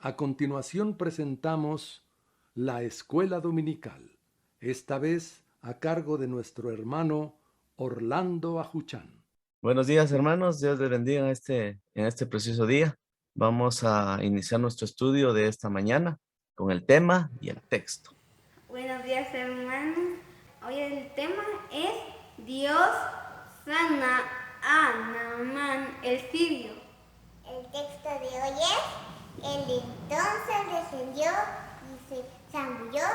A continuación presentamos la Escuela Dominical, esta vez a cargo de nuestro hermano Orlando Ajuchán. Buenos días, hermanos. Dios les bendiga en este precioso día. Vamos a iniciar nuestro estudio de esta mañana con el tema y el texto. Buenos días, hermanos. Hoy el tema es Dios sana a Naamán el sirio. El texto de hoy es: Él entonces descendió y se zambulló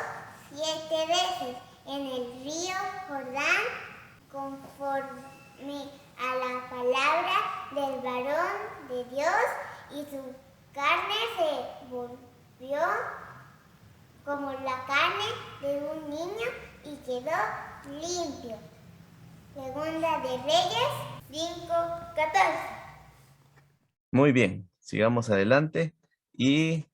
7 veces en el río Jordán, conforme a la palabra del varón de Dios, y su carne se volvió como la carne de un niño y quedó limpio. Segunda de Reyes 5:14. Muy bien, sigamos adelante y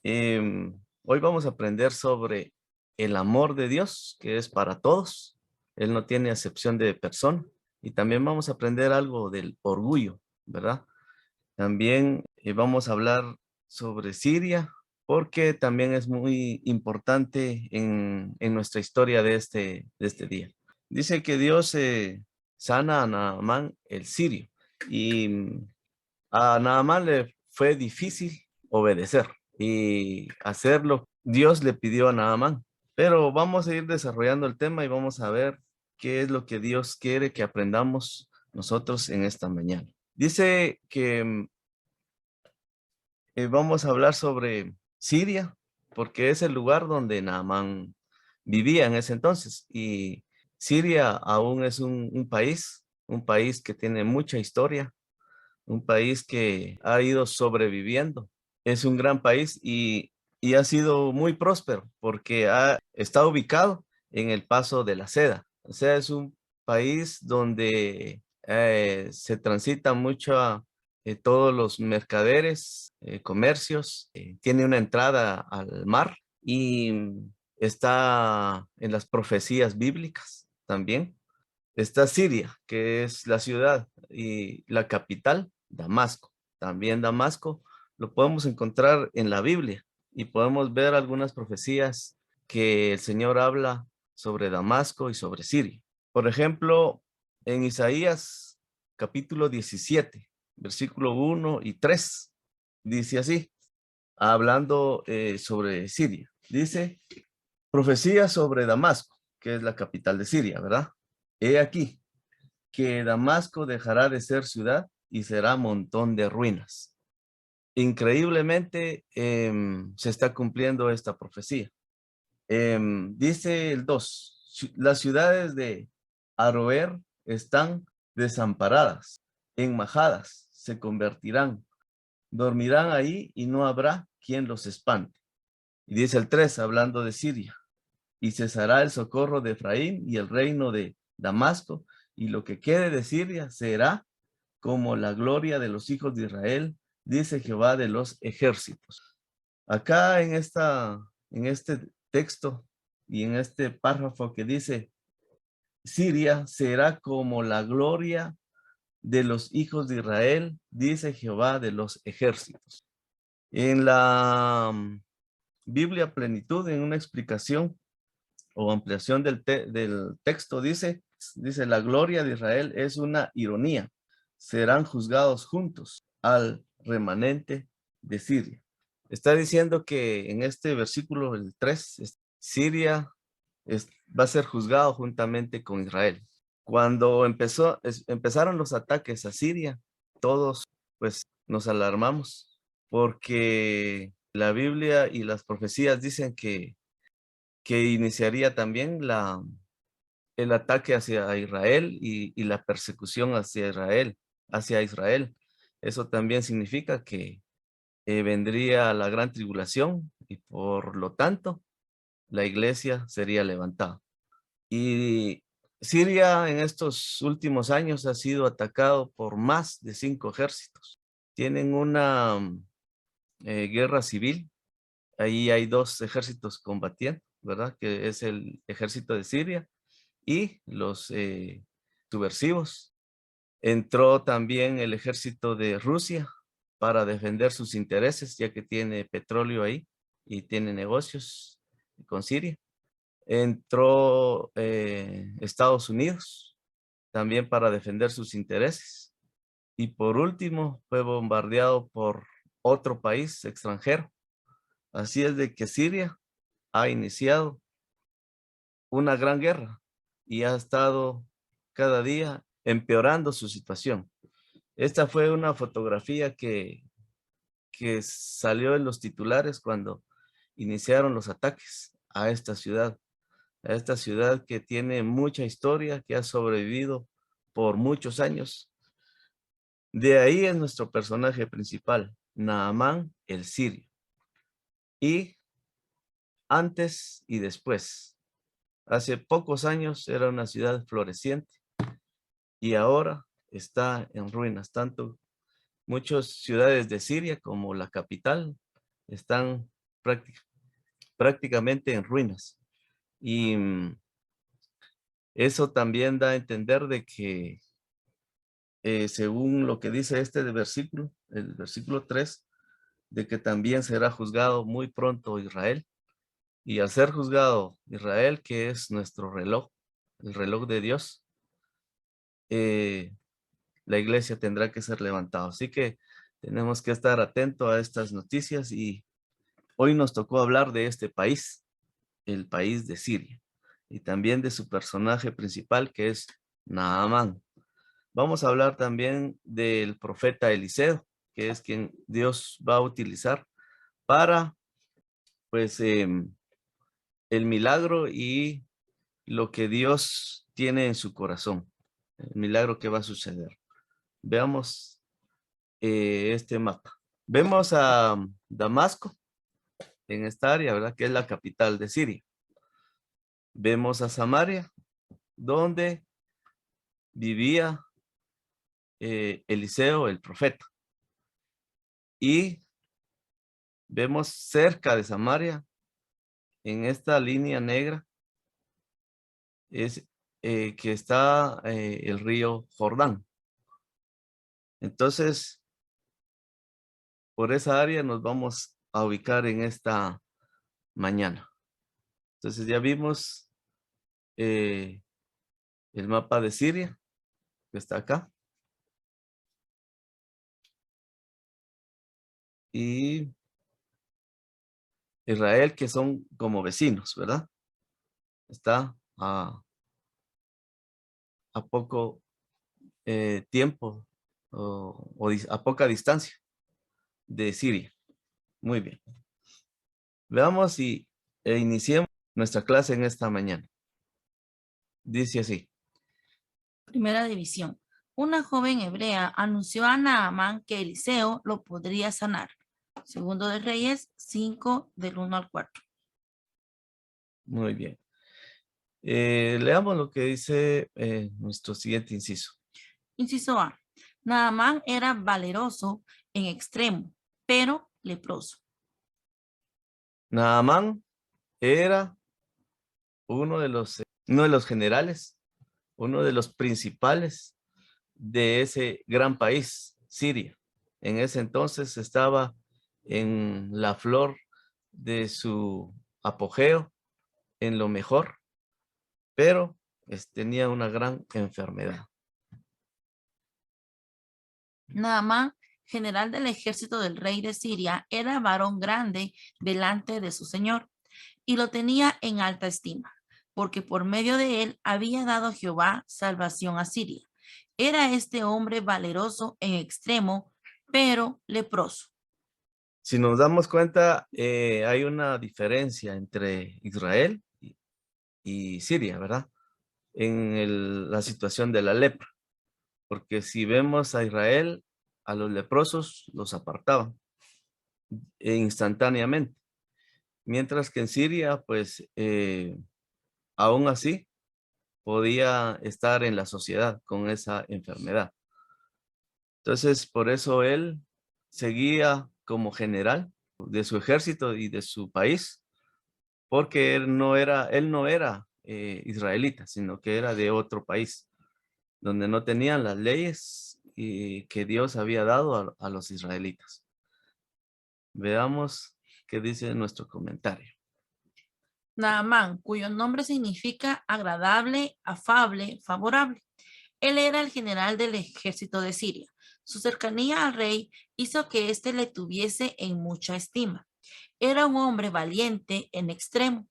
hoy vamos a aprender sobre el amor de Dios, que es para todos. Él no tiene acepción de persona. Y también vamos a aprender algo del orgullo, ¿verdad? También vamos a hablar sobre Siria, porque también es muy importante en nuestra historia de este día. Dice que Dios sana a Naamán el sirio, y a Naamán le fue difícil obedecer y hacerlo. Dios le pidió a Naamán, pero vamos a ir desarrollando el tema y vamos a ver qué es lo que Dios quiere que aprendamos nosotros en esta mañana. Dice que vamos a hablar sobre Siria, porque es el lugar donde Naamán vivía en ese entonces. Y Siria aún es un país que tiene mucha historia, un país que ha ido sobreviviendo. Es un gran país y ha sido muy próspero porque está ubicado en el Paso de la Seda. O sea, es un país donde se transita mucho todos los mercaderes, comercios, tiene una entrada al mar y está en las profecías bíblicas también. Está Siria, que es la ciudad y la capital, Damasco. También Damasco lo podemos encontrar en la Biblia y podemos ver algunas profecías que el Señor habla sobre Damasco y sobre Siria. Por ejemplo, en Isaías capítulo 17, versículo 1 y 3, dice así, hablando sobre Siria. Dice, profecía sobre Damasco, que es la capital de Siria, ¿verdad? He aquí que Damasco dejará de ser ciudad y será montón de ruinas. Increíblemente se está cumpliendo esta profecía. Dice el 2, las ciudades de Aroer están desamparadas, enmajadas, se convertirán, dormirán ahí y no habrá quien los espante. Y dice el 3, hablando de Siria, y cesará el socorro de Efraín y el reino de Damasco, y lo que quede de Siria será como la gloria de los hijos de Israel, dice Jehová de los ejércitos. Acá en este texto y en este párrafo que dice, Siria será como la gloria de los hijos de Israel, dice Jehová de los ejércitos. En la Biblia Plenitud, en una explicación o ampliación del texto, dice, la gloria de Israel es una ironía. Serán juzgados juntos al remanente de Siria. Está diciendo que en este versículo, el 3, Siria va a ser juzgado juntamente con Israel. Cuando empezaron los ataques a Siria, todos pues nos alarmamos porque la Biblia y las profecías dicen que iniciaría también el ataque hacia Israel y la persecución hacia Israel. Eso también significa que vendría la gran tribulación y por lo tanto la iglesia sería levantada. Y Siria en estos últimos años ha sido atacado por más de 5 ejércitos. Tienen una guerra civil. Ahí hay 2 ejércitos combatiendo, ¿verdad? Que es el ejército de Siria y los subversivos. Entró también el ejército de Rusia para defender sus intereses, ya que tiene petróleo ahí y tiene negocios con Siria. Entró Estados Unidos también para defender sus intereses. Y por último, fue bombardeado por otro país extranjero. Así es de que Siria ha iniciado una gran guerra y ha estado cada día empeorando su situación. Esta fue una fotografía que salió en los titulares cuando iniciaron los ataques a esta ciudad que tiene mucha historia, que ha sobrevivido por muchos años. De ahí es nuestro personaje principal, Naamán el sirio. Y antes y después, hace pocos años era una ciudad floreciente y ahora está en ruinas. Tanto muchas ciudades de Siria como la capital están prácticamente en ruinas. Y eso también da a entender de que según lo que dice este versículo, el versículo 3, de que también será juzgado muy pronto Israel. Y al ser juzgado Israel, que es nuestro reloj, el reloj de Dios, la iglesia tendrá que ser levantada. Así que tenemos que estar atentos a estas noticias y hoy nos tocó hablar de este país, el país de Siria, y también de su personaje principal, que es Naamán. Vamos a hablar también del profeta Eliseo, que es quien Dios va a utilizar para, pues, el milagro y lo que Dios tiene en su corazón, el milagro que va a suceder. Veamos este mapa. Vemos a Damasco en esta área, ¿verdad? Que es la capital de Siria. Vemos a Samaria, donde vivía Eliseo, el profeta. Y vemos cerca de Samaria, en esta línea negra, es que está el río Jordán. Entonces, por esa área nos vamos a ubicar en esta mañana. Entonces ya vimos el mapa de Siria, que está acá. Y Israel, que son como vecinos, ¿verdad? Está a poco tiempo o a poca distancia de Siria. Muy bien. Veamos y iniciemos nuestra clase en esta mañana. Dice así. Primera división. Una joven hebrea anunció a Naamán que Eliseo lo podría sanar. Segundo de Reyes 5, del 1 al 4. Muy bien. Leamos lo que dice nuestro siguiente inciso. Inciso A. Naamán era valeroso en extremo, pero leproso. Naamán era uno de los generales, uno de los principales de ese gran país, Siria. En ese entonces estaba en la flor de su apogeo, en lo mejor, pero tenía una gran enfermedad. Naamán, general del ejército del rey de Siria, era varón grande delante de su señor y lo tenía en alta estima, porque por medio de él había dado Jehová salvación a Siria. Era este hombre valeroso en extremo, pero leproso. Si nos damos cuenta, hay una diferencia entre Israel y Siria, ¿verdad? En la situación de la lepra. Porque si vemos a Israel, a los leprosos los apartaban instantáneamente. Mientras que en Siria, pues, aún así, podía estar en la sociedad con esa enfermedad. Entonces, por eso él seguía como general de su ejército y de su país, porque él no era israelita, sino que era de otro país, donde no tenían las leyes y que Dios había dado a los israelitas. Veamos qué dice nuestro comentario. Naamán, cuyo nombre significa agradable, afable, favorable. Él era el general del ejército de Siria. Su cercanía al rey hizo que éste le tuviese en mucha estima. Era un hombre valiente en extremo.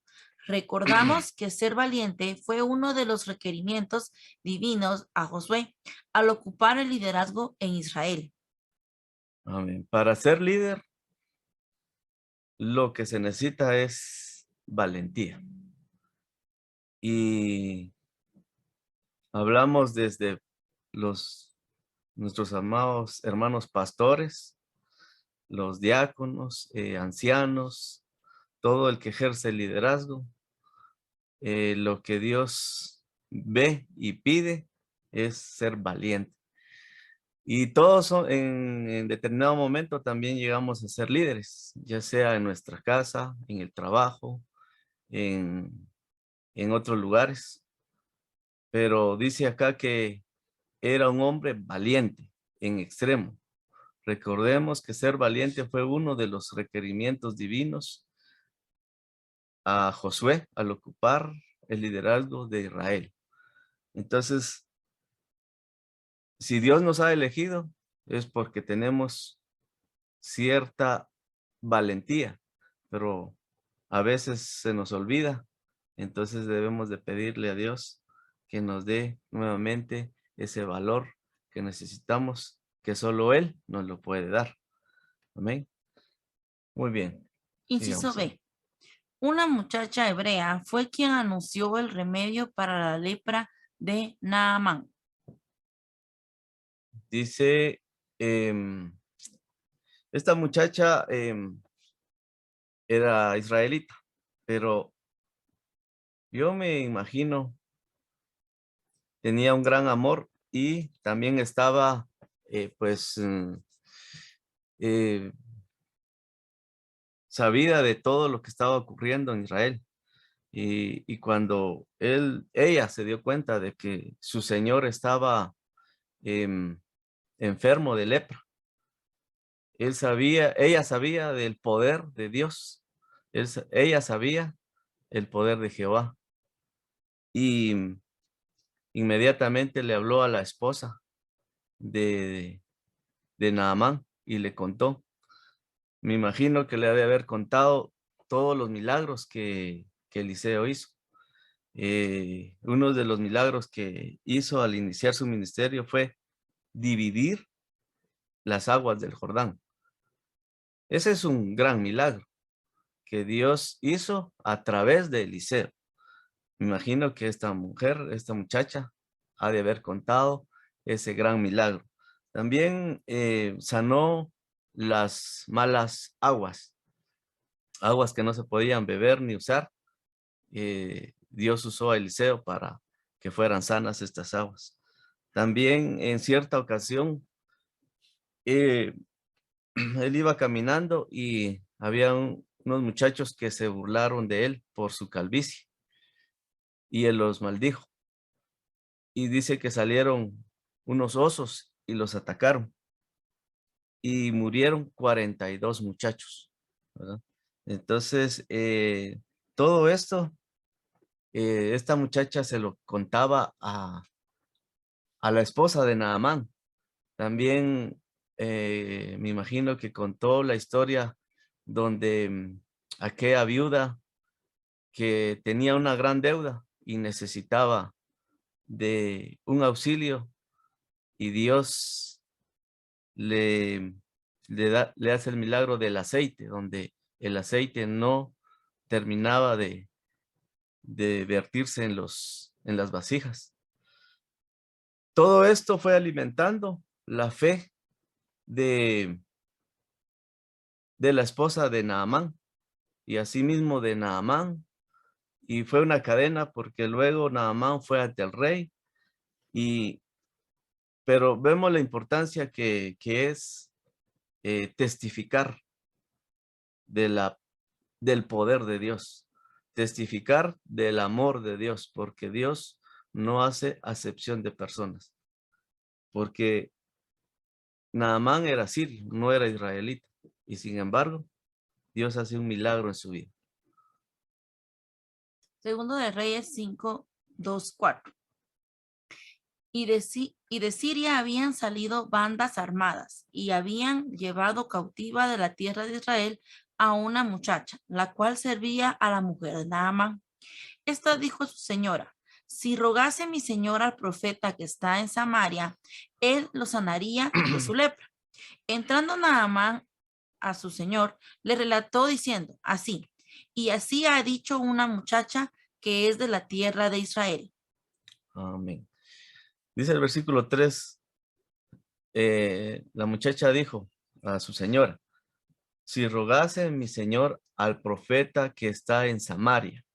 Recordamos que ser valiente fue uno de los requerimientos divinos a Josué al ocupar el liderazgo en Israel. Amén. Para ser líder, lo que se necesita es valentía. Y hablamos desde nuestros amados hermanos pastores, los diáconos, ancianos, todo el que ejerce el liderazgo. Lo que Dios ve y pide es ser valiente. Y todos en determinado momento también llegamos a ser líderes, ya sea en nuestra casa, en el trabajo, en otros lugares. Pero dice acá que era un hombre valiente en extremo. Recordemos que ser valiente fue uno de los requerimientos divinos a Josué al ocupar el liderazgo de Israel. Entonces, si Dios nos ha elegido, es porque tenemos cierta valentía, pero a veces se nos olvida. Entonces debemos de pedirle a Dios que nos dé nuevamente ese valor que necesitamos, que solo Él nos lo puede dar. Amén. Muy bien. Inciso Sigamos ahí. B. Una muchacha hebrea fue quien anunció el remedio para la lepra de Naamán. Dice, esta muchacha era israelita, pero yo me imagino tenía un gran amor y también estaba eh, sabida de todo lo que estaba ocurriendo en Israel. Y cuando ella se dio cuenta de que su señor estaba enfermo de lepra, ella sabía del poder de Dios. Ella sabía el poder de Jehová. Y inmediatamente le habló a la esposa de Naamán y le contó. Me imagino que le ha de haber contado todos los milagros que Eliseo hizo. Uno de los milagros que hizo al iniciar su ministerio fue dividir las aguas del Jordán. Ese es un gran milagro que Dios hizo a través de Eliseo. Me imagino que esta muchacha, ha de haber contado ese gran milagro. También sanó las malas aguas que no se podían beber ni usar. Dios usó a Eliseo para que fueran sanas estas aguas. También en cierta ocasión, él iba caminando y había unos muchachos que se burlaron de él por su calvicie y él los maldijo. Y dice que salieron unos osos y los atacaron y murieron 42 muchachos, ¿verdad? Entonces, todo esto, esta muchacha se lo contaba a la esposa de Naamán. También me imagino que contó la historia donde aquella viuda que tenía una gran deuda y necesitaba de un auxilio y Dios le hace el milagro del aceite, donde el aceite no terminaba de vertirse en las vasijas. Todo esto fue alimentando la fe de la esposa de Naamán y asimismo de Naamán, y fue una cadena porque luego Naamán fue ante el rey, pero vemos la importancia que es testificar del poder de Dios, testificar del amor de Dios, porque Dios no hace acepción de personas, porque Naamán era sirio, no era israelita. Y sin embargo, Dios hace un milagro en su vida. Segundo de Reyes 5, 2, 4. Y de Siria habían salido bandas armadas y habían llevado cautiva de la tierra de Israel a una muchacha, la cual servía a la mujer de Naamán. Esta dijo a su señora: si rogase mi señor al profeta que está en Samaria, él lo sanaría de su lepra. Entrando Naamán a su señor, le relató diciendo: así y así ha dicho una muchacha que es de la tierra de Israel. Amén. Dice el versículo 3, la muchacha dijo a su señora: si rogase mi señor al profeta que está en Samaria,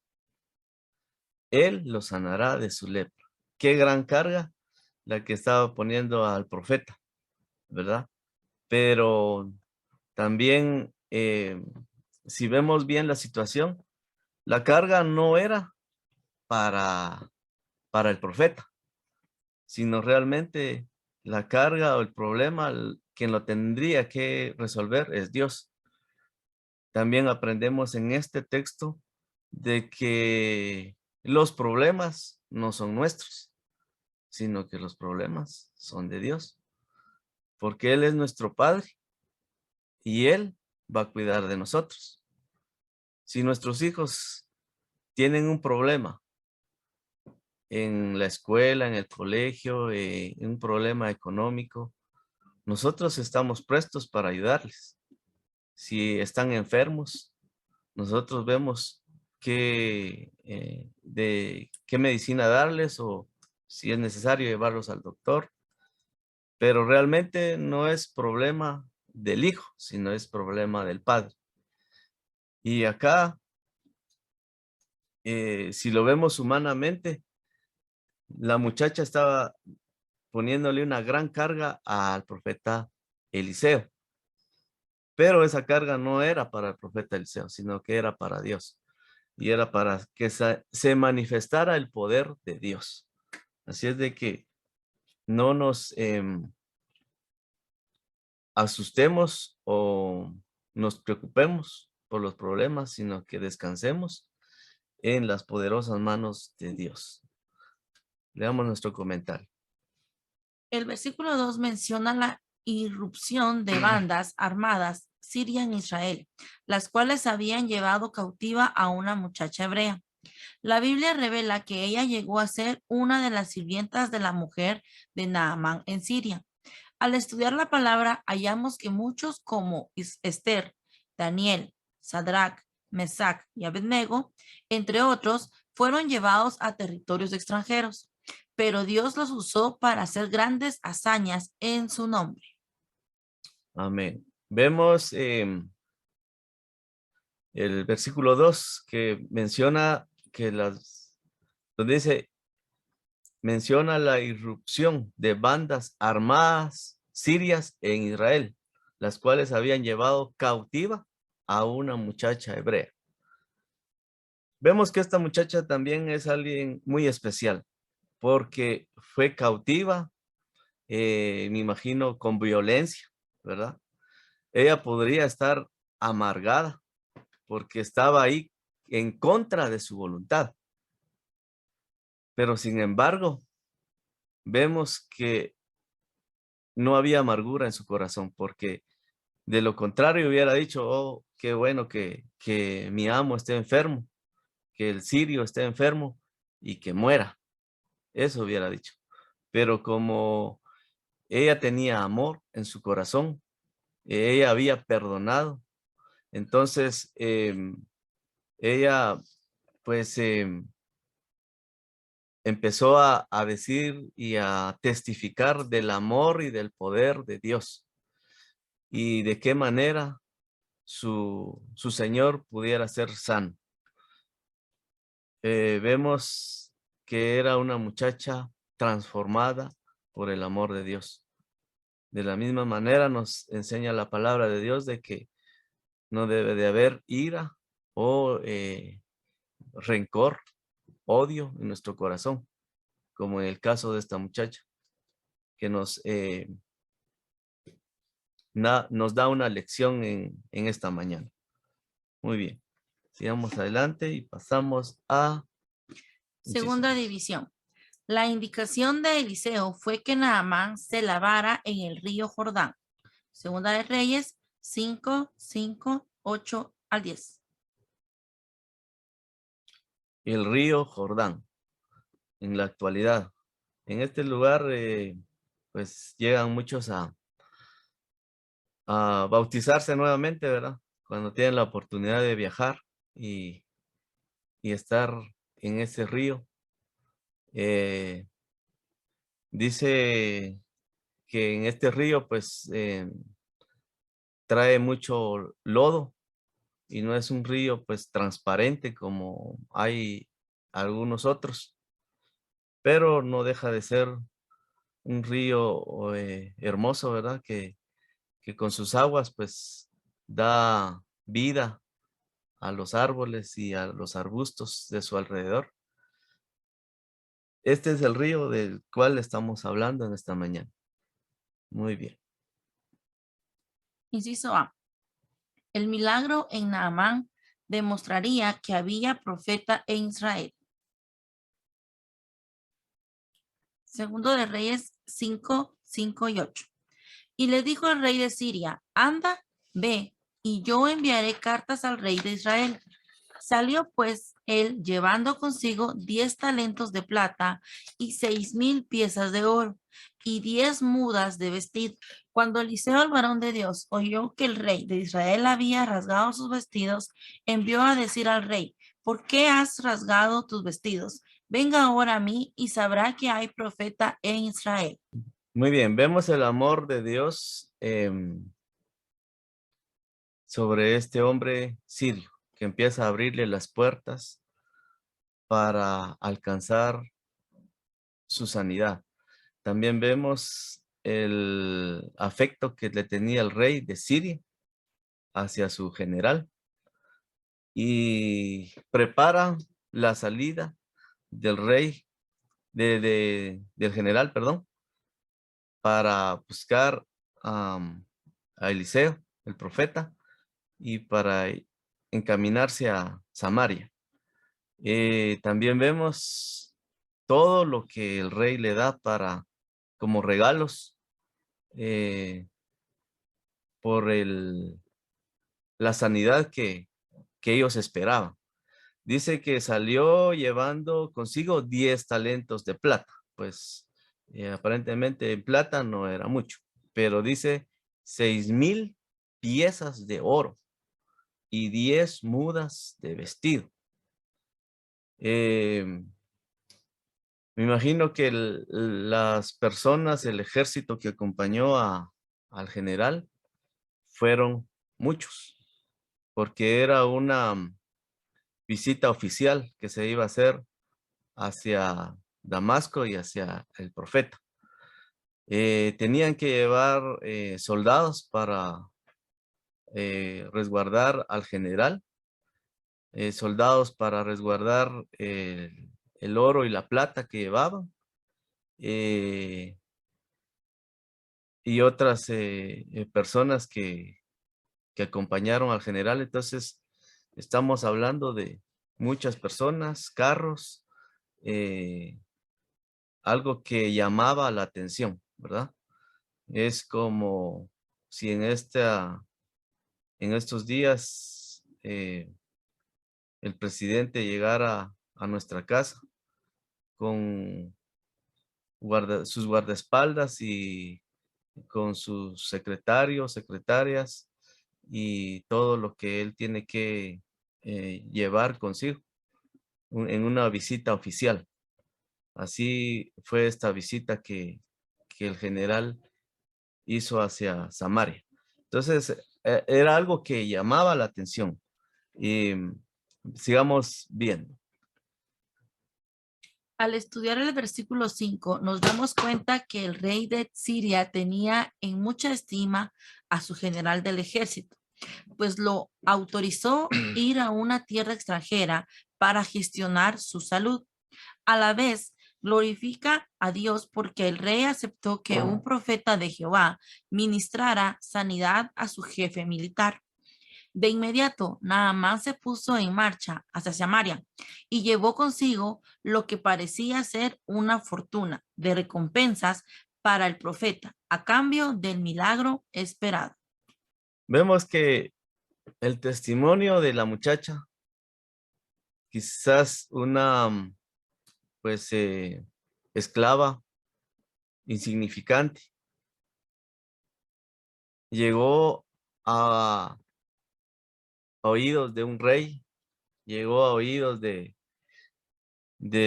él lo sanará de su lepra. Qué gran carga la que estaba poniendo al profeta, ¿verdad? Pero también, si vemos bien la situación, la carga no era para el profeta, sino realmente la carga o el problema, quien lo tendría que resolver es Dios. También aprendemos en este texto de que los problemas no son nuestros, sino que los problemas son de Dios, porque Él es nuestro Padre y Él va a cuidar de nosotros. Si nuestros hijos tienen un problema en la escuela, en el colegio, un problema económico, nosotros estamos prestos para ayudarles. Si están enfermos, nosotros vemos de qué medicina darles o si es necesario llevarlos al doctor. Pero realmente no es problema del hijo, sino es problema del padre. Y acá, si lo vemos humanamente, la muchacha estaba poniéndole una gran carga al profeta Eliseo. Pero esa carga no era para el profeta Eliseo, sino que era para Dios. Y era para que se manifestara el poder de Dios. Así es de que no nos asustemos o nos preocupemos por los problemas, sino que descansemos en las poderosas manos de Dios. Leamos nuestro comentario. El versículo 2 menciona la irrupción de bandas armadas siria en Israel, las cuales habían llevado cautiva a una muchacha hebrea. La Biblia revela que ella llegó a ser una de las sirvientas de la mujer de Naamán en Siria. Al estudiar la palabra, hallamos que muchos como Esther, Daniel, Sadrach, Mesac y Abednego, entre otros, fueron llevados a territorios extranjeros, pero Dios los usó para hacer grandes hazañas en su nombre. Amén. Vemos el versículo 2 que menciona que donde dice, menciona la irrupción de bandas armadas sirias en Israel, las cuales habían llevado cautiva a una muchacha hebrea. Vemos que esta muchacha también es alguien muy especial, porque fue cautiva, me imagino, con violencia, ¿verdad? Ella podría estar amargada, porque estaba ahí en contra de su voluntad. Pero sin embargo, vemos que no había amargura en su corazón, porque de lo contrario hubiera dicho, oh, qué bueno que mi amo esté enfermo, que el sirio esté enfermo y que muera. Eso hubiera dicho. Pero como ella tenía amor en su corazón, ella había perdonado, entonces ella pues empezó a decir y a testificar del amor y del poder de Dios y de qué manera su Señor pudiera ser sano. Vemos que era una muchacha transformada por el amor de Dios. De la misma manera nos enseña la palabra de Dios de que no debe de haber ira o rencor, odio en nuestro corazón, como en el caso de esta muchacha, que nos nos da una lección en esta mañana. Muy bien. Sigamos adelante y pasamos a... Segunda división. La indicación de Eliseo fue que Naamán se lavara en el río Jordán. Segunda de Reyes 5, 5, 8 al 10. El río Jordán, en la actualidad. En este lugar, pues llegan muchos a bautizarse nuevamente, ¿verdad? Cuando tienen la oportunidad de viajar y estar en ese río. Dice que en este río, pues, trae mucho lodo y no es un río, pues, transparente como hay algunos otros, pero no deja de ser un río hermoso, ¿verdad? Que con sus aguas, pues, da vida a los árboles y a los arbustos de su alrededor. Este es el río del cual estamos hablando en esta mañana. Muy bien. Inciso A. El milagro en Naamán demostraría que había profeta en Israel. Segundo de Reyes 5, 5 y 8. Y le dijo el rey de Siria, anda, ve, y yo enviaré cartas al rey de Israel. Salió pues él llevando consigo 10 talentos de plata y 6,000 piezas de oro y 10 mudas de vestido. Cuando Eliseo, el varón de Dios, oyó que el rey de Israel había rasgado sus vestidos, envió a decir al rey, ¿por qué has rasgado tus vestidos? Venga ahora a mí y sabrá que hay profeta en Israel. Muy bien, vemos el amor de Dios sobre este hombre sirio que empieza a abrirle las puertas para alcanzar su sanidad. También vemos el afecto que le tenía el rey de Siria hacia su general y prepara la salida del rey, del general, perdón, para buscar a Eliseo, el profeta, y para encaminarse a Samaria. También vemos todo lo que el rey le da como regalos por la sanidad que ellos esperaban. Dice que salió llevando consigo 10 talentos de plata. Pues aparentemente en plata no era mucho, pero dice 6,000 piezas de oro y 10 mudas de vestido. Me imagino que las personas, el ejército que acompañó al general fueron muchos, porque era una visita oficial que se iba a hacer hacia Damasco y hacia el profeta. Tenían que llevar soldados para resguardar al general, soldados para resguardar el oro y la plata que llevaban, y otras personas que acompañaron al general. Entonces, estamos hablando de muchas personas, carros, algo que llamaba la atención, ¿verdad? Es como si en estos días el presidente llegara a nuestra casa con sus guardaespaldas y con sus secretarios, secretarias y todo lo que él tiene que llevar consigo en una visita oficial. Así fue esta visita que el general hizo hacia Samaria. Entonces, era algo que llamaba la atención. Y sigamos viendo. Al estudiar el versículo 5, nos damos cuenta que el rey de Siria tenía en mucha estima a su general del ejército, pues lo autorizó ir a una tierra extranjera para gestionar su salud. A la vez, glorifica a Dios porque el rey aceptó que un profeta de Jehová ministrara sanidad a su jefe militar. De inmediato, Naamán se puso en marcha hacia Samaria y llevó consigo lo que parecía ser una fortuna de recompensas para el profeta a cambio del milagro esperado. Vemos que el testimonio de la muchacha, quizás una pues esclava insignificante, llegó a oídos de un rey, llegó a oídos de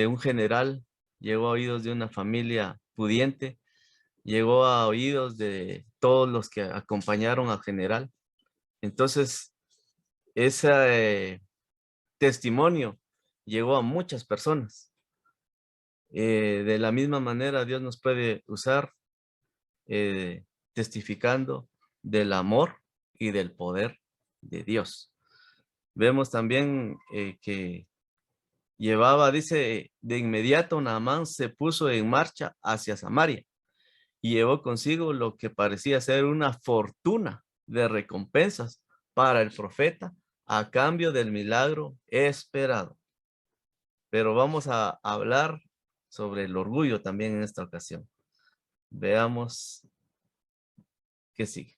un general, llegó a oídos de una familia pudiente, llegó a oídos de todos los que acompañaron al general. Entonces, ese testimonio llegó a muchas personas. De la misma manera, Dios nos puede usar testificando del amor y del poder de Dios. Vemos también que llevaba, dice, de inmediato Naamán se puso en marcha hacia Samaria y llevó consigo lo que parecía ser una fortuna de recompensas para el profeta a cambio del milagro esperado. Pero vamos a hablar sobre el orgullo también en esta ocasión. Veamos qué sigue.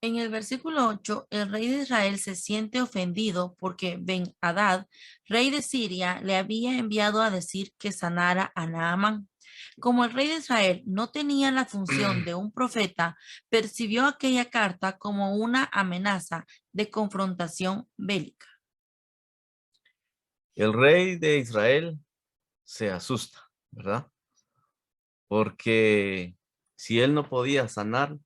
En el versículo 8, el rey de Israel se siente ofendido porque Ben-Hadad, rey de Siria, le había enviado a decir que sanara a Naamán. Como el rey de Israel no tenía la función de un profeta, percibió aquella carta como una amenaza de confrontación bélica. El rey de Israel se asusta, ¿verdad? Porque si él no podía sanar,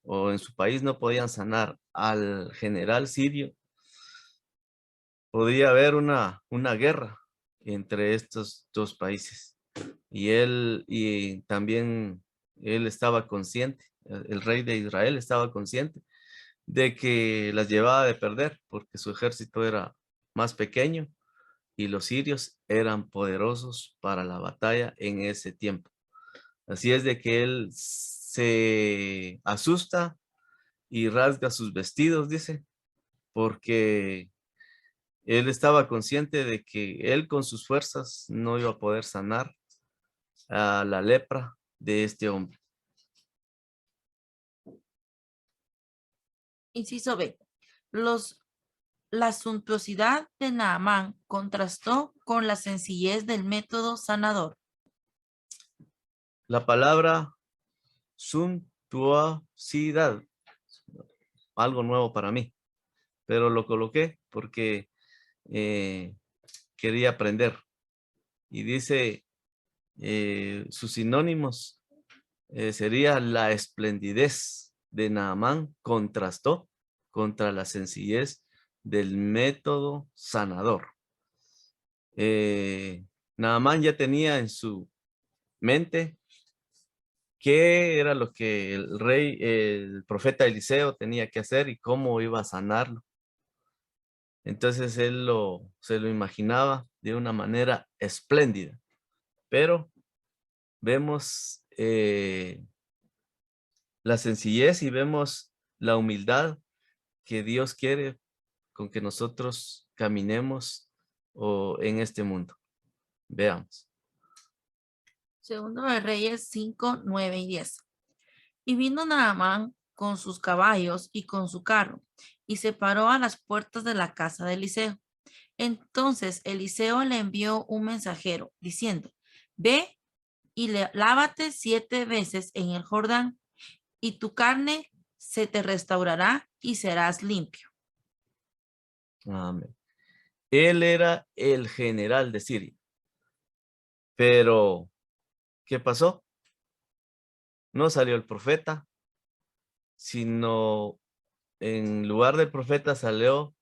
o en su país no podían sanar al general sirio, podría haber una guerra entre estos dos países. Y también él estaba consciente, el rey de Israel estaba consciente de que las llevaba de perder porque su ejército era más pequeño y los sirios eran poderosos para la batalla en ese tiempo. Así es de que él se asusta y rasga sus vestidos, dice, porque él estaba consciente de que él con sus fuerzas no iba a poder sanar a la lepra de este hombre. Inciso B. La suntuosidad de Naamán contrastó con la sencillez del método sanador. La palabra suntuosidad, algo nuevo para mí, pero lo coloqué porque quería aprender. Y dice, sus sinónimos sería la esplendidez de Naamán contrastó contra la sencillez del método sanador. Naamán ya tenía en su mente qué era lo que el profeta Eliseo tenía que hacer y cómo iba a sanarlo. Entonces él se lo imaginaba de una manera espléndida. Pero vemos la sencillez y vemos la humildad que Dios quiere con que nosotros caminemos en este mundo. Veamos. Segundo de Reyes 5, 9 y 10. Y vino Naamán con sus caballos y con su carro, y se paró a las puertas de la casa de Eliseo. Entonces Eliseo le envió un mensajero, diciendo, ve y lávate 7 veces en el Jordán, y tu carne se te restaurará y serás limpio. Amén. Él era el general de Siria. Pero, ¿qué pasó? No salió el profeta, sino en lugar del profeta salió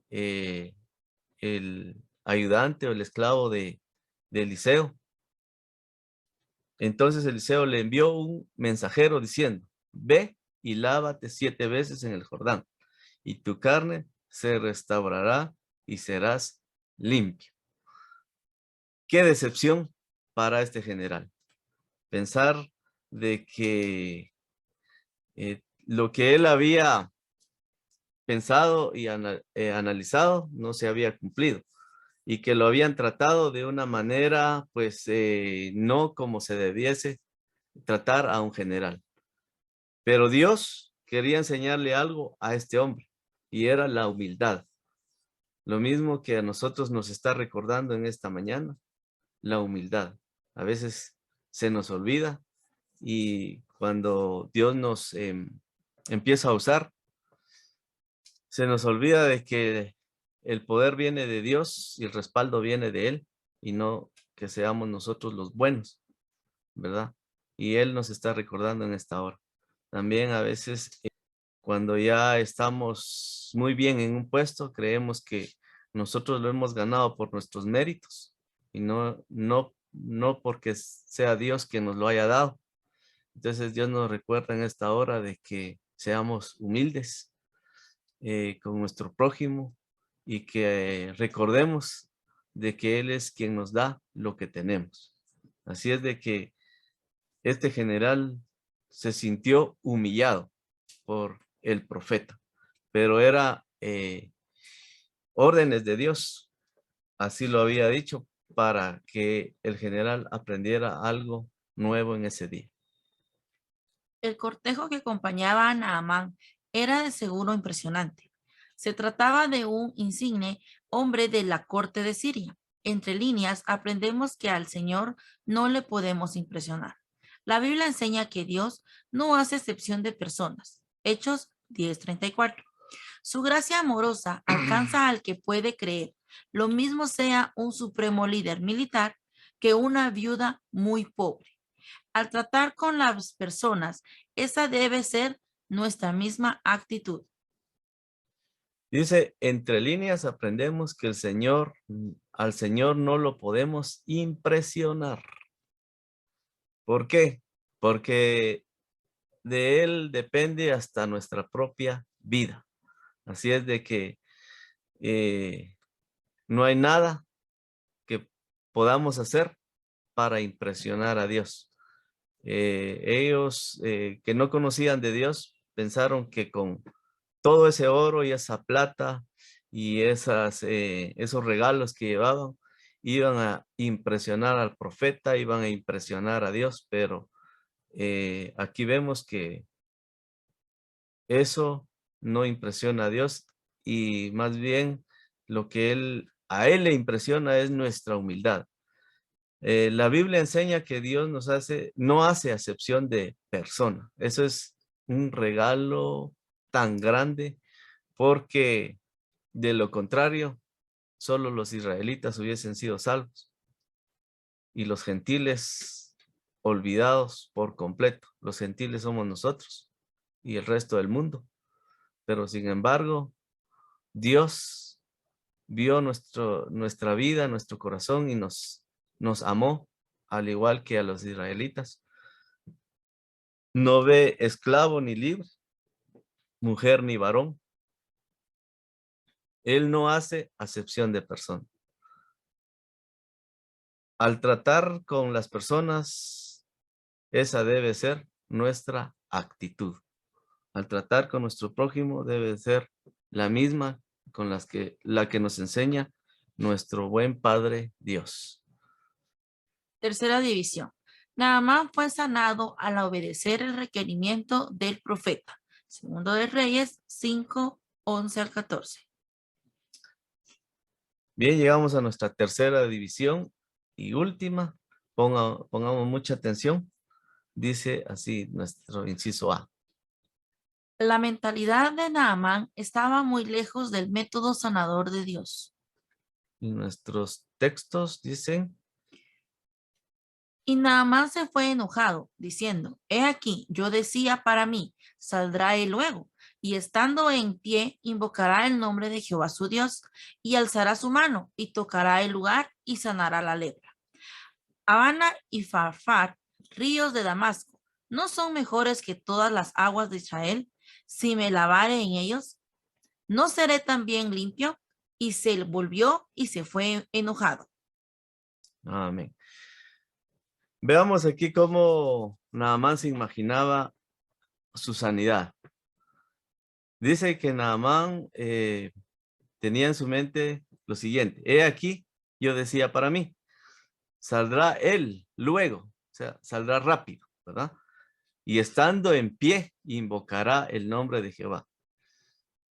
el ayudante o el esclavo de Eliseo. Entonces Eliseo le envió un mensajero diciendo, ve y lávate 7 veces en el Jordán, y tu carne se restaurará y serás limpio. ¡Qué decepción! para este general. Pensar de que lo que él había pensado y analizado no se había cumplido y que lo habían tratado de una manera pues no como se debiese tratar a un general. Pero Dios quería enseñarle algo a este hombre y era la humildad. Lo mismo que a nosotros nos está recordando en esta mañana, la humildad. A veces se nos olvida y cuando Dios nos empieza a usar, se nos olvida de que el poder viene de Dios y el respaldo viene de Él y no que seamos nosotros los buenos, ¿verdad? Y Él nos está recordando en esta hora. También a veces cuando ya estamos muy bien en un puesto, creemos que nosotros lo hemos ganado por nuestros méritos y no porque sea Dios quien nos lo haya dado. Entonces Dios nos recuerda en esta hora de que seamos humildes con nuestro prójimo y que recordemos de que Él es quien nos da lo que tenemos. Así es de que este general se sintió humillado por el profeta, pero era órdenes de Dios, así lo había dicho, para que el general aprendiera algo nuevo en ese día. El cortejo que acompañaba a Naamán era de seguro impresionante. Se trataba de un insigne hombre de la corte de Siria. Entre líneas aprendemos que al Señor no le podemos impresionar. La Biblia enseña que Dios no hace excepción de personas. Hechos 10:34. Su gracia amorosa alcanza al que puede creer, lo mismo sea un supremo líder militar que una viuda muy pobre. Al tratar con las personas, esa debe ser nuestra misma actitud. Dice, entre líneas aprendemos que al Señor no lo podemos impresionar. ¿Por qué? Porque de Él depende hasta nuestra propia vida. Así es de que no hay nada que podamos hacer para impresionar a Dios. Ellos que no conocían de Dios pensaron que con todo ese oro y esa plata y esos regalos que llevaban iban a impresionar al profeta, iban a impresionar a Dios, pero aquí vemos que eso no impresiona a Dios y más bien lo que a Él le impresiona es nuestra humildad. La Biblia enseña que Dios no hace acepción de persona. Eso es un regalo tan grande porque de lo contrario, solo los israelitas hubiesen sido salvos y los gentiles olvidados por completo. Los gentiles somos nosotros y el resto del mundo. Pero sin embargo, Dios vio nuestra vida, nuestro corazón y nos amó, al igual que a los israelitas. No ve esclavo ni libre, mujer ni varón. Él no hace acepción de persona. Al tratar con las personas, esa debe ser nuestra actitud. Al tratar con nuestro prójimo debe ser la misma con la que nos enseña nuestro buen Padre Dios. Tercera división. Naamán fue sanado al obedecer el requerimiento del profeta. Segundo de Reyes 5:11-14. Bien, llegamos a nuestra tercera división y última. Pongamos mucha atención. Dice así nuestro inciso A. La mentalidad de Naamán estaba muy lejos del método sanador de Dios. Y nuestros textos dicen. Y Naamán se fue enojado, diciendo, he aquí, yo decía para mí, saldrá él luego, y estando en pie, invocará el nombre de Jehová su Dios, y alzará su mano, y tocará el lugar, y sanará la lepra. Abana y Farfar, ríos de Damasco, ¿no son mejores que todas las aguas de Israel? Si me lavare en ellos, ¿no seré también limpio? Y se volvió y se fue enojado. Amén. Veamos aquí cómo Naamán se imaginaba su sanidad. Dice que Naamán tenía en su mente lo siguiente: he aquí, yo decía para mí, saldrá él luego, o sea, saldrá rápido, ¿verdad? Y estando en pie, invocará el nombre de Jehová.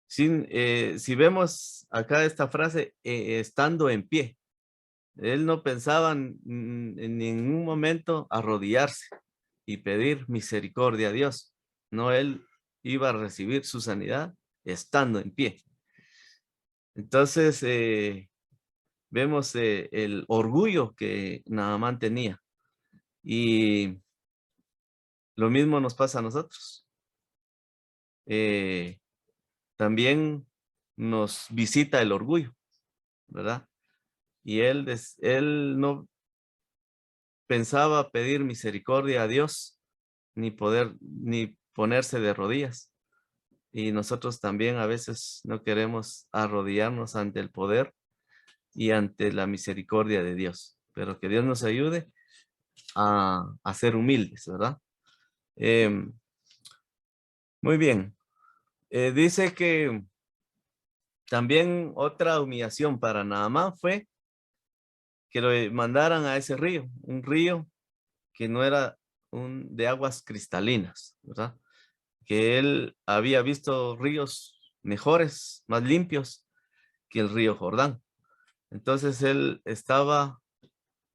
Si vemos acá esta frase, estando en pie, él no pensaba en ningún momento arrodillarse y pedir misericordia a Dios. No, él iba a recibir su sanidad estando en pie. Entonces, vemos el orgullo que Naamán tenía. Y lo mismo nos pasa a nosotros. También nos visita el orgullo, ¿verdad? Y él no pensaba pedir misericordia a Dios, ni ponerse de rodillas. Y nosotros también a veces no queremos arrodillarnos ante el poder y ante la misericordia de Dios. Pero que Dios nos ayude a ser humildes, ¿verdad? Muy bien. Dice que también otra humillación para Naamán fue que lo mandaran a ese río, un río que no era de aguas cristalinas, ¿verdad? Que él había visto ríos mejores, más limpios que el río Jordán. Entonces él estaba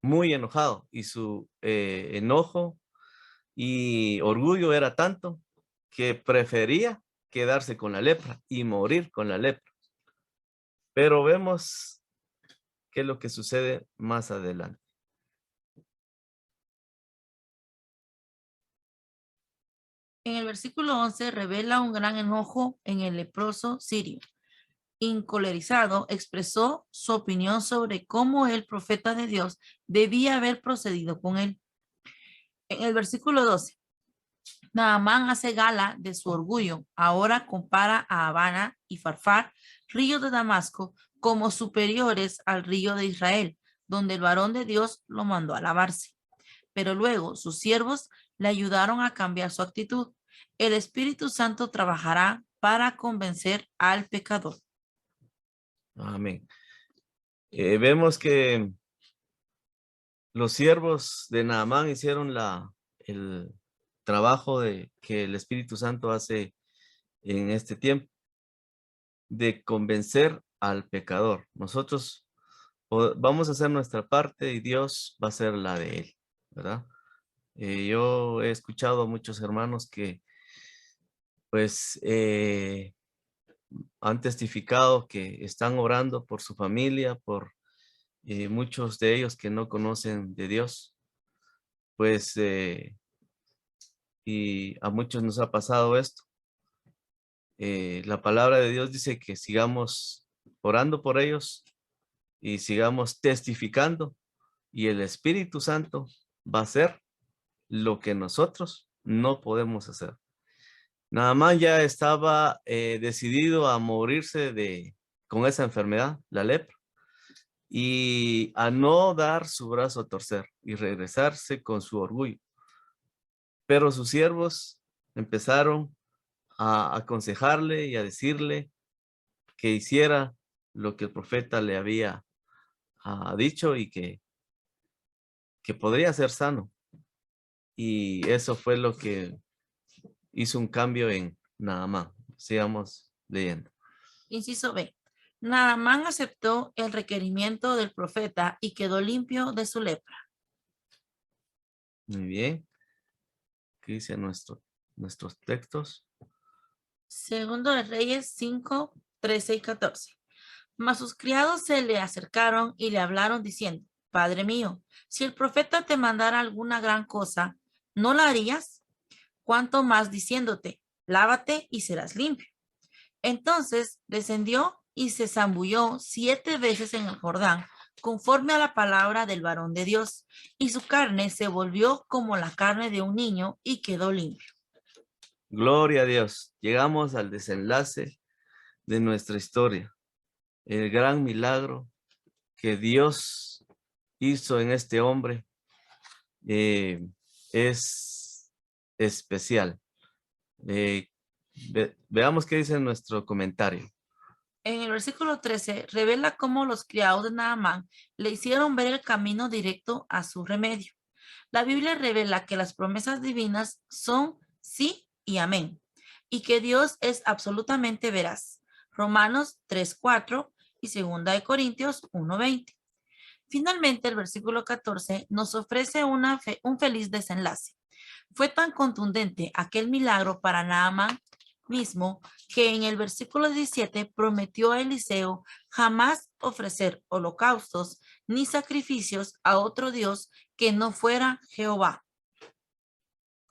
muy enojado y su enojo y orgullo era tanto que prefería quedarse con la lepra y morir con la lepra. Pero vemos qué es lo que sucede más adelante. En el versículo 11 revela un gran enojo en el leproso sirio. Encolerizado, expresó su opinión sobre cómo el profeta de Dios debía haber procedido con él. En el versículo 12, Naamán hace gala de su orgullo. Ahora compara a Abana y Farfar, ríos de Damasco, como superiores al río de Israel, donde el varón de Dios lo mandó a lavarse. Pero luego sus siervos le ayudaron a cambiar su actitud. El Espíritu Santo trabajará para convencer al pecador. Amén. Vemos que los siervos de Naamán hicieron el trabajo que el Espíritu Santo hace en este tiempo, de convencer al pecador. Nosotros vamos a hacer nuestra parte y Dios va a hacer la de él, ¿verdad? Yo he escuchado a muchos hermanos que pues han testificado que están orando por su familia, por muchos de ellos que no conocen de Dios, pues y a muchos nos ha pasado esto. La palabra de Dios dice que sigamos orando por ellos y sigamos testificando, y el Espíritu Santo va a hacer lo que nosotros no podemos hacer. Naamán ya estaba decidido a morirse con esa enfermedad, la lepra, y a no dar su brazo a torcer y regresarse con su orgullo. Pero sus siervos empezaron a aconsejarle y a decirle que hiciera lo que el profeta le había dicho y que podría ser sano. Y eso fue lo que hizo un cambio en Naamán. Sigamos leyendo. Inciso B. Naamán aceptó el requerimiento del profeta y quedó limpio de su lepra. Muy bien. ¿Qué dice nuestros textos? Segundo de Reyes 5, 13 y 14. Mas sus criados se le acercaron y le hablaron diciendo: Padre mío, si el profeta te mandara alguna gran cosa, ¿no la harías? Cuanto más diciéndote: lávate y serás limpio. Entonces descendió y se zambulló 7 veces en el Jordán, conforme a la palabra del varón de Dios, y su carne se volvió como la carne de un niño y quedó limpio. Gloria a Dios. Llegamos al desenlace de nuestra historia. El gran milagro que Dios hizo en este hombre es especial. Veamos qué dice nuestro comentario. En el versículo 13 revela cómo los criados de Naamán le hicieron ver el camino directo a su remedio. La Biblia revela que las promesas divinas son sí y amén, y que Dios es absolutamente veraz. Romanos 3:4 y 2 Corintios 1:20. Finalmente, el versículo 14 nos ofrece un feliz desenlace. Fue tan contundente aquel milagro para Naamán mismo que en el versículo 17 prometió a Eliseo jamás ofrecer holocaustos ni sacrificios a otro Dios que no fuera Jehová.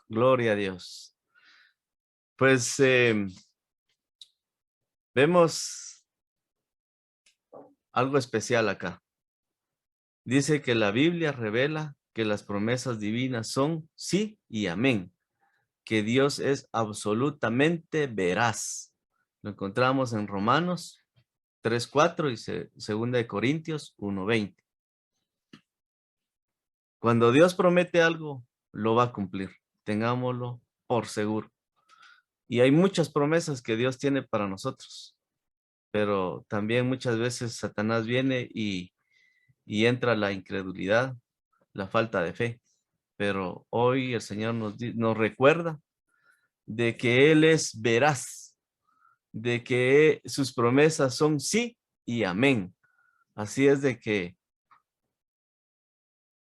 Gloria a Dios. Pues vemos algo especial acá. Dice que la Biblia revela que las promesas divinas son sí y amén, que Dios es absolutamente veraz. Lo encontramos en Romanos 3:4 y 2 Corintios 1:20. Cuando Dios promete algo, lo va a cumplir. Tengámoslo por seguro. Y hay muchas promesas que Dios tiene para nosotros, pero también muchas veces Satanás viene y entra la incredulidad, la falta de fe. Pero hoy el Señor nos recuerda de que Él es veraz, de que sus promesas son sí y amén. Así es de que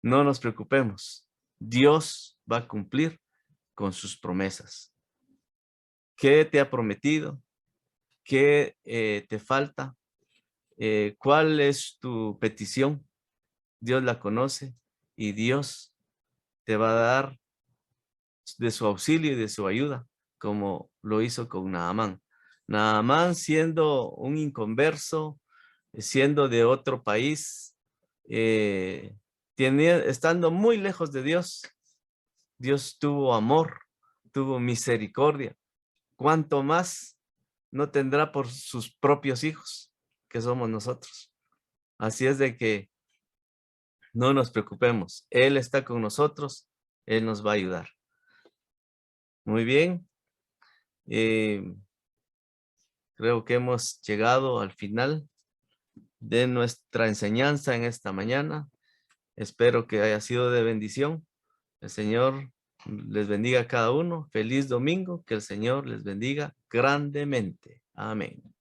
no nos preocupemos. Dios va a cumplir con sus promesas. ¿Qué te ha prometido? ¿Qué te falta? ¿Cuál es tu petición? Dios la conoce y Dios te va a dar de su auxilio y de su ayuda, como lo hizo con Naamán. Naamán, siendo un inconverso, siendo de otro país, estando muy lejos de Dios, Dios tuvo amor, tuvo misericordia. ¿Cuánto más no tendrá por sus propios hijos, que somos nosotros? Así es de que no nos preocupemos. Él está con nosotros, Él nos va a ayudar. Muy bien. Creo que hemos llegado al final de nuestra enseñanza en esta mañana. Espero que haya sido de bendición. El Señor les bendiga a cada uno. Feliz domingo. Que el Señor les bendiga grandemente. Amén.